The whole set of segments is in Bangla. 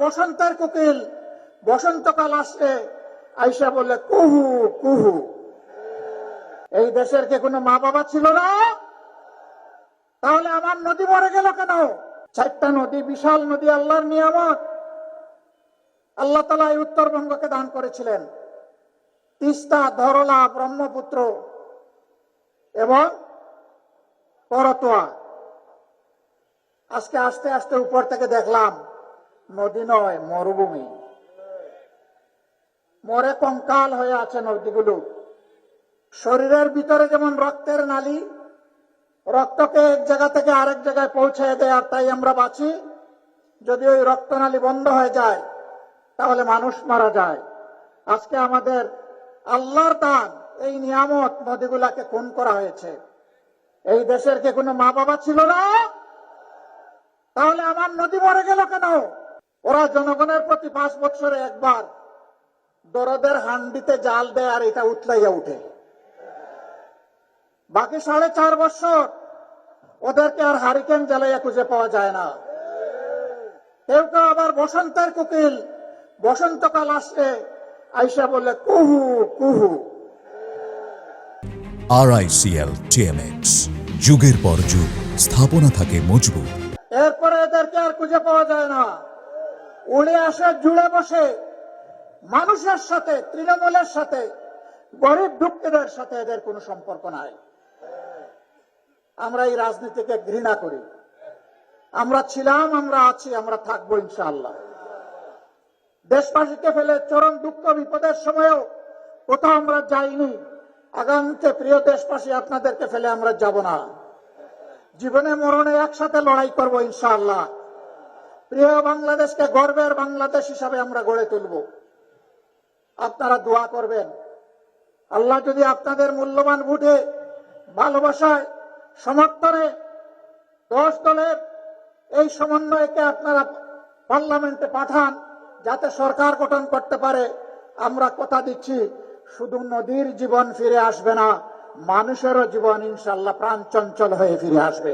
বসন্তের কোকিল বসন্তকাল আসলে আইসা বলে কুহু কুহু। এই দেশের কি কোনো মা বাবা ছিল না? তাহলে আমার নদী মরে গেল কেন? 4টা নদী, বিশাল নদী, আল্লাহর নিয়ামত। আল্লাহ তাআলা এই উত্তরবঙ্গকে দান করেছিলেন। তিস্তা, ধরলা, ব্রহ্মপুত্র এবং করতোয়া। আজকে আস্তে আস্তে উপর থেকে দেখলাম নদী নয়, মরুভূমি। মরে কঙ্কাল হয়ে আছে নদীগুলো। শরীরের ভিতরে যেমন রক্তের নালী, রক্তকে এক জায়গা থেকে আরেক জায়গায় পৌঁছে দেয়, আর তাই আমরা বাঁচি। যদি ওই রক্তনালী বন্ধ হয়ে যায় তাহলে মানুষ মারা যায়। আজকে আমাদের আল্লাহর দান এই নিয়ামত, নদীগুলাকে খুন করা হয়েছে। এই দেশের কি কোনো মা বাবা ছিল না? তাহলে আমার নদী মরে গেল কেন? ওরা জনগণের প্রতি 5 বছরে একবার দরদের হান্ডিতে জাল দেয় আর এটা উতলাইয়া উঠে। বাকি 4.5 বছর ওদেরকে আর হারিকেন জ্বালাইয়া খুঁজে পাওয়া যায় না। কেউ কেউ আবার বসন্তের কোকিল বসন্তকাল আসলে আইসা বলে কুহু কুহু। RICL TMX, যুগের পর যুগ স্থাপনা থাকে মজবুত। এরপরে এদেরকে আর খুঁজে পাওয়া যায় না। উড়ে আসে, জুড়ে বসে মানুষের সাথে, তৃণমূলের সাথে, গরিব দুঃখীদের সাথে এদের কোনো সম্পর্ক নাই। আমরা এই রাজনীতিকে ঘৃণা করি। আমরা ছিলাম, আমরা আছি, আমরা থাকবো ইনশাআল্লাহ। দেশবাসীকে ফেলে চরম দুঃখ বিপদের সময়ও কোথাও আমরা যাইনি। আগামীতে প্রিয় দেশবাসী, আপনাদেরকে ফেলে আমরা যাব না। জীবনে মরণে একসাথে লড়াই করবো ইনশাআল্লাহ। প্রিয় বাংলাদেশকে গর্বের বাংলাদেশ হিসাবে আমরা গড়ে তুলব। আপনারা দোয়া করবেন। আল্লাহ যদি আপনাদের মূল্যবান ভোটে, ভালোবাসায়, সমর্থনে 10 দলের এই সমন্বয়কে আপনারা পার্লামেন্টে পাঠান, যাতে সরকার গঠন করতে পারে। আমরা কথা দিচ্ছি, শুধু নদীর জীবন ফিরে আসবে না, মানুষেরও জীবন ইনশাআল্লাহ প্রাণ চঞ্চল হয়ে ফিরে আসবে।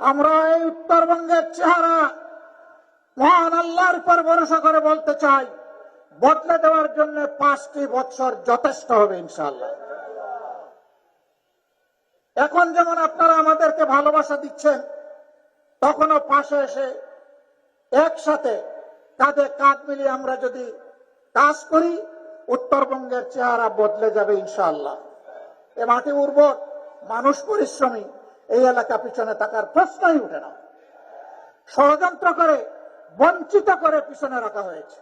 আমরা এই উত্তরবঙ্গের চেহারা মহান আল্লাহর উপর ভরসা করে বলতে চাই, বদলে দেওয়ার জন্য 5টি বছর যথেষ্ট হবে ইনশাআল্লাহ। এখন যেমন আপনারা আমাদেরকে ভালোবাসা দিচ্ছেন, তখনও পাশে এসে একসাথে কাঁধে কাঁধ মিলিয়ে আমরা যদি কাজ করি, উত্তরবঙ্গের চেহারা বদলে যাবে ইনশাআল্লাহ। এ মাটি উর্বর, মানুষ পরিশ্রমী, এই এলাকা পিছনে থাকার প্রশ্নই উঠে না। ষড়যন্ত্র করে, বঞ্চিত করে পিছনে রাখা হয়েছে।